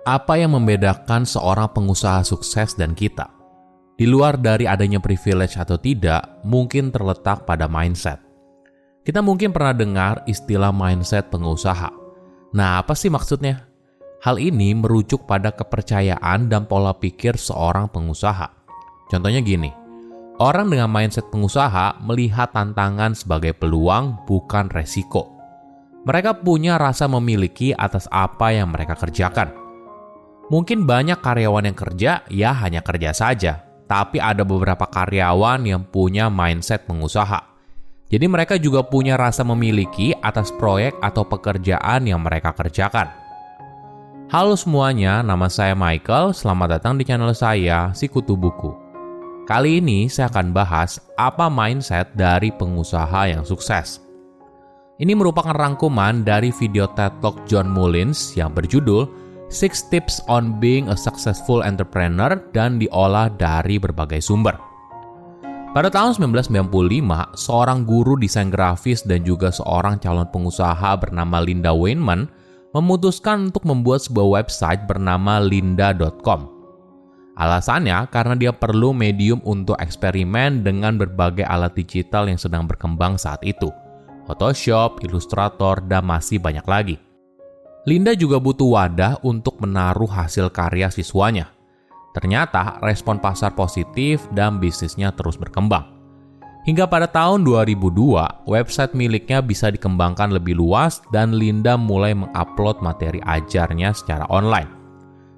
Apa yang membedakan seorang pengusaha sukses dan kita? Di luar dari adanya privilege atau tidak, mungkin terletak pada mindset. Kita mungkin pernah dengar istilah mindset pengusaha. Nah, apa sih maksudnya? Hal ini merujuk pada kepercayaan dan pola pikir seorang pengusaha. Contohnya gini, orang dengan mindset pengusaha melihat tantangan sebagai peluang, bukan resiko. Mereka punya rasa memiliki atas apa yang mereka kerjakan. Mungkin banyak karyawan yang kerja, ya hanya kerja saja. Tapi ada beberapa karyawan yang punya mindset pengusaha. Jadi mereka juga punya rasa memiliki atas proyek atau pekerjaan yang mereka kerjakan. Halo semuanya, nama saya Michael. Selamat datang di channel saya, Sikutu Buku. Kali ini saya akan bahas apa mindset dari pengusaha yang sukses. Ini merupakan rangkuman dari video TED Talk John Mullins yang berjudul 6 Tips on Being a Successful Entrepreneur dan diolah dari berbagai sumber. Pada tahun 1995, seorang guru desain grafis dan juga seorang calon pengusaha bernama Linda Weinman memutuskan untuk membuat sebuah website bernama lynda.com. Alasannya karena dia perlu medium untuk eksperimen dengan berbagai alat digital yang sedang berkembang saat itu. Photoshop, Illustrator, dan masih banyak lagi. Linda juga butuh wadah untuk menaruh hasil karya siswanya. Ternyata respon pasar positif dan bisnisnya terus berkembang. Hingga pada tahun 2002, website miliknya bisa dikembangkan lebih luas dan Linda mulai mengupload materi ajarnya secara online.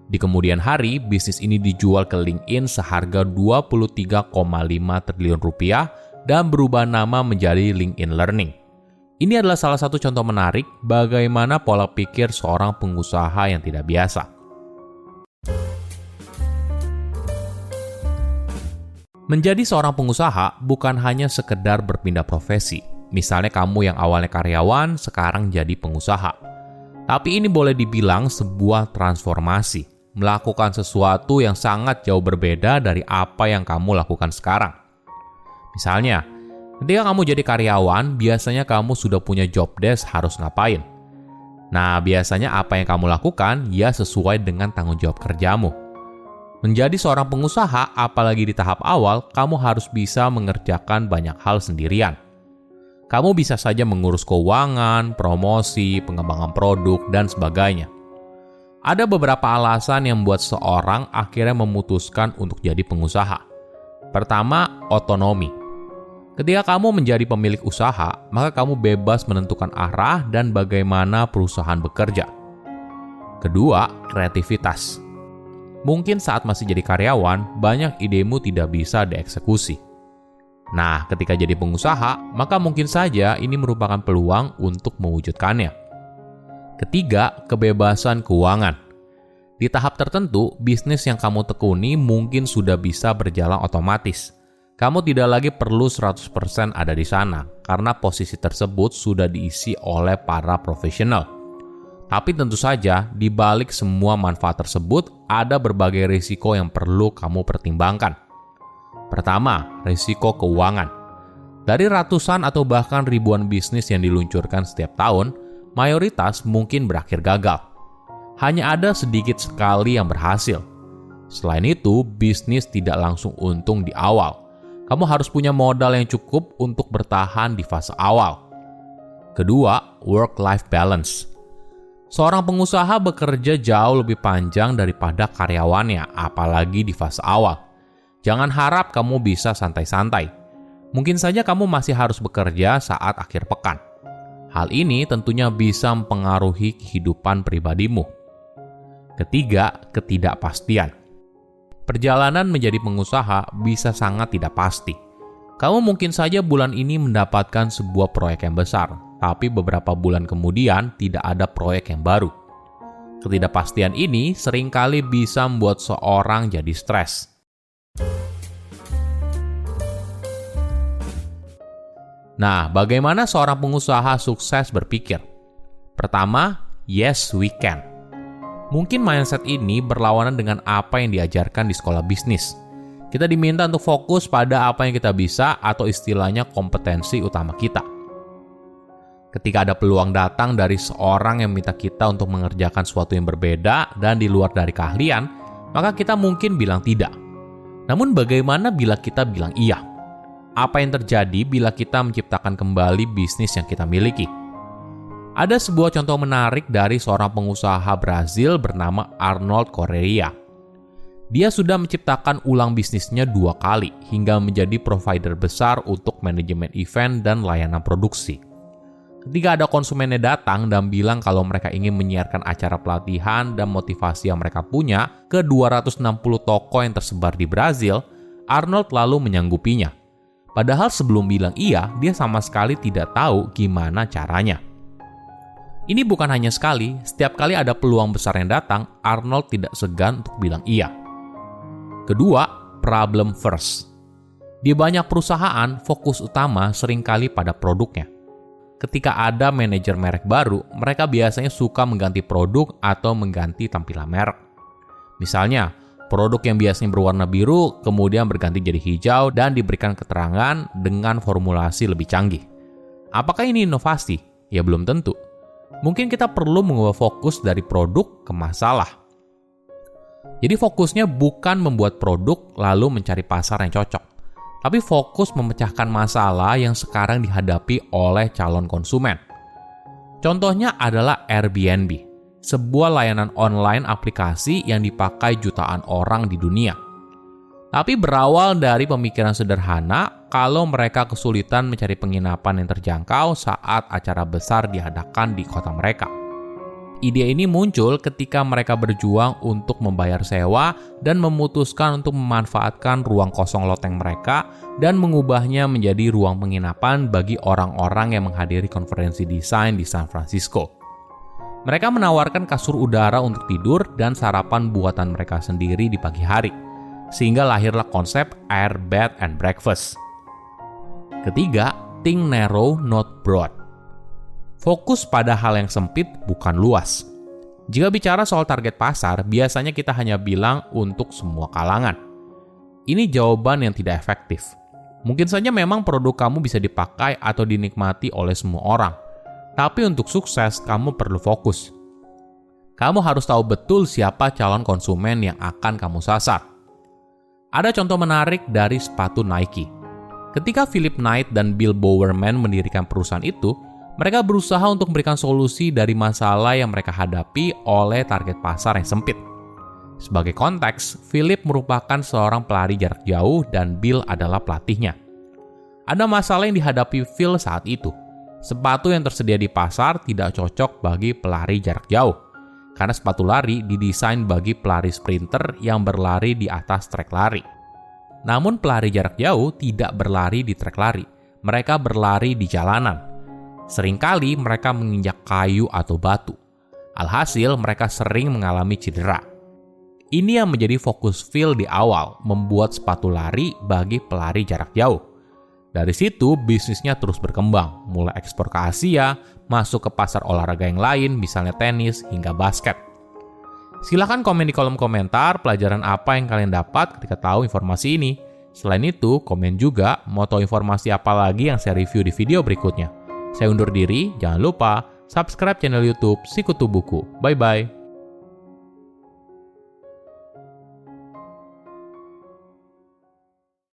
Di kemudian hari, bisnis ini dijual ke LinkedIn seharga 23,5 triliun rupiah dan berubah nama menjadi LinkedIn Learning. Ini adalah salah satu contoh menarik bagaimana pola pikir seorang pengusaha yang tidak biasa. Menjadi seorang pengusaha bukan hanya sekedar berpindah profesi. Misalnya kamu yang awalnya karyawan, sekarang jadi pengusaha. Tapi ini boleh dibilang sebuah transformasi. Melakukan sesuatu yang sangat jauh berbeda dari apa yang kamu lakukan sekarang. Misalnya, ketika kamu jadi karyawan, biasanya kamu sudah punya job desk harus ngapain. Nah, biasanya apa yang kamu lakukan, ya sesuai dengan tanggung jawab kerjamu. Menjadi seorang pengusaha, apalagi di tahap awal, kamu harus bisa mengerjakan banyak hal sendirian. Kamu bisa saja mengurus keuangan, promosi, pengembangan produk, dan sebagainya. Ada beberapa alasan yang membuat seorang akhirnya memutuskan untuk jadi pengusaha. Pertama, otonomi. Ketika kamu menjadi pemilik usaha, maka kamu bebas menentukan arah dan bagaimana perusahaan bekerja. Kedua, kreativitas. Mungkin saat masih jadi karyawan, banyak idemu tidak bisa dieksekusi. Nah, ketika jadi pengusaha, maka mungkin saja ini merupakan peluang untuk mewujudkannya. Ketiga, kebebasan keuangan. Di tahap tertentu, bisnis yang kamu tekuni mungkin sudah bisa berjalan otomatis. Kamu tidak lagi perlu 100% ada di sana, karena posisi tersebut sudah diisi oleh para profesional. Tapi tentu saja, di balik semua manfaat tersebut, ada berbagai risiko yang perlu kamu pertimbangkan. Pertama, risiko keuangan. Dari ratusan atau bahkan ribuan bisnis yang diluncurkan setiap tahun, mayoritas mungkin berakhir gagal. Hanya ada sedikit sekali yang berhasil. Selain itu, bisnis tidak langsung untung di awal. Kamu harus punya modal yang cukup untuk bertahan di fase awal. Kedua, work-life balance. Seorang pengusaha bekerja jauh lebih panjang daripada karyawannya, apalagi di fase awal. Jangan harap kamu bisa santai-santai. Mungkin saja kamu masih harus bekerja saat akhir pekan. Hal ini tentunya bisa mempengaruhi kehidupan pribadimu. Ketiga, ketidakpastian. Perjalanan menjadi pengusaha bisa sangat tidak pasti. Kamu mungkin saja bulan ini mendapatkan sebuah proyek yang besar, tapi beberapa bulan kemudian tidak ada proyek yang baru. Ketidakpastian ini seringkali bisa membuat seorang jadi stres. Nah, bagaimana seorang pengusaha sukses berpikir? Pertama, yes we can. Mungkin mindset ini berlawanan dengan apa yang diajarkan di sekolah bisnis. Kita diminta untuk fokus pada apa yang kita bisa atau istilahnya kompetensi utama kita. Ketika ada peluang datang dari seorang yang minta kita untuk mengerjakan sesuatu yang berbeda dan di luar dari keahlian, maka kita mungkin bilang tidak. Namun bagaimana bila kita bilang iya? Apa yang terjadi bila kita menciptakan kembali bisnis yang kita miliki? Ada sebuah contoh menarik dari seorang pengusaha Brazil bernama Arnold Correia. Dia sudah menciptakan ulang bisnisnya 2 kali hingga menjadi provider besar untuk manajemen event dan layanan produksi. Ketika ada konsumennya datang dan bilang kalau mereka ingin menyiarkan acara pelatihan dan motivasi yang mereka punya ke 260 toko yang tersebar di Brazil, Arnold lalu menyanggupinya. Padahal sebelum bilang iya, dia sama sekali tidak tahu gimana caranya. Ini bukan hanya sekali, setiap kali ada peluang besar yang datang, Arnold tidak segan untuk bilang iya. Kedua, problem first. Di banyak perusahaan, fokus utama seringkali pada produknya. Ketika ada manajer merek baru, mereka biasanya suka mengganti produk atau mengganti tampilan merek. Misalnya, produk yang biasanya berwarna biru kemudian berganti jadi hijau dan diberikan keterangan dengan formulasi lebih canggih. Apakah ini inovasi? Ya belum tentu. Mungkin kita perlu mengubah fokus dari produk ke masalah. Jadi fokusnya bukan membuat produk lalu mencari pasar yang cocok, tapi fokus memecahkan masalah yang sekarang dihadapi oleh calon konsumen. Contohnya adalah Airbnb, sebuah layanan online aplikasi yang dipakai jutaan orang di dunia. Tapi berawal dari pemikiran sederhana kalau mereka kesulitan mencari penginapan yang terjangkau saat acara besar diadakan di kota mereka. Ide ini muncul ketika mereka berjuang untuk membayar sewa dan memutuskan untuk memanfaatkan ruang kosong loteng mereka dan mengubahnya menjadi ruang penginapan bagi orang-orang yang menghadiri konferensi desain di San Francisco. Mereka menawarkan kasur udara untuk tidur dan sarapan buatan mereka sendiri di pagi hari, sehingga lahirlah konsep Air Bed and Breakfast. Ketiga, think narrow, not broad. Fokus pada hal yang sempit, bukan luas. Jika bicara soal target pasar, biasanya kita hanya bilang untuk semua kalangan. Ini jawaban yang tidak efektif. Mungkin saja memang produk kamu bisa dipakai atau dinikmati oleh semua orang. Tapi untuk sukses, kamu perlu fokus. Kamu harus tahu betul siapa calon konsumen yang akan kamu sasar. Ada contoh menarik dari sepatu Nike. Ketika Philip Knight dan Bill Bowerman mendirikan perusahaan itu, mereka berusaha untuk memberikan solusi dari masalah yang mereka hadapi oleh target pasar yang sempit. Sebagai konteks, Philip merupakan seorang pelari jarak jauh dan Bill adalah pelatihnya. Ada masalah yang dihadapi Phil saat itu. Sepatu yang tersedia di pasar tidak cocok bagi pelari jarak jauh, karena sepatu lari didesain bagi pelari sprinter yang berlari di atas trek lari. Namun pelari jarak jauh tidak berlari di trek lari, mereka berlari di jalanan. Seringkali mereka menginjak kayu atau batu. Alhasil, mereka sering mengalami cedera. Ini yang menjadi fokus Phil di awal, membuat sepatu lari bagi pelari jarak jauh. Dari situ, bisnisnya terus berkembang, mulai ekspor ke Asia, masuk ke pasar olahraga yang lain, misalnya tenis hingga basket. Silahkan komen di kolom komentar pelajaran apa yang kalian dapat ketika tahu informasi ini. Selain itu, komen juga mau tahu informasi apa lagi yang saya review di video berikutnya. Saya undur diri, jangan lupa subscribe channel YouTube Sikutu Buku. Bye-bye.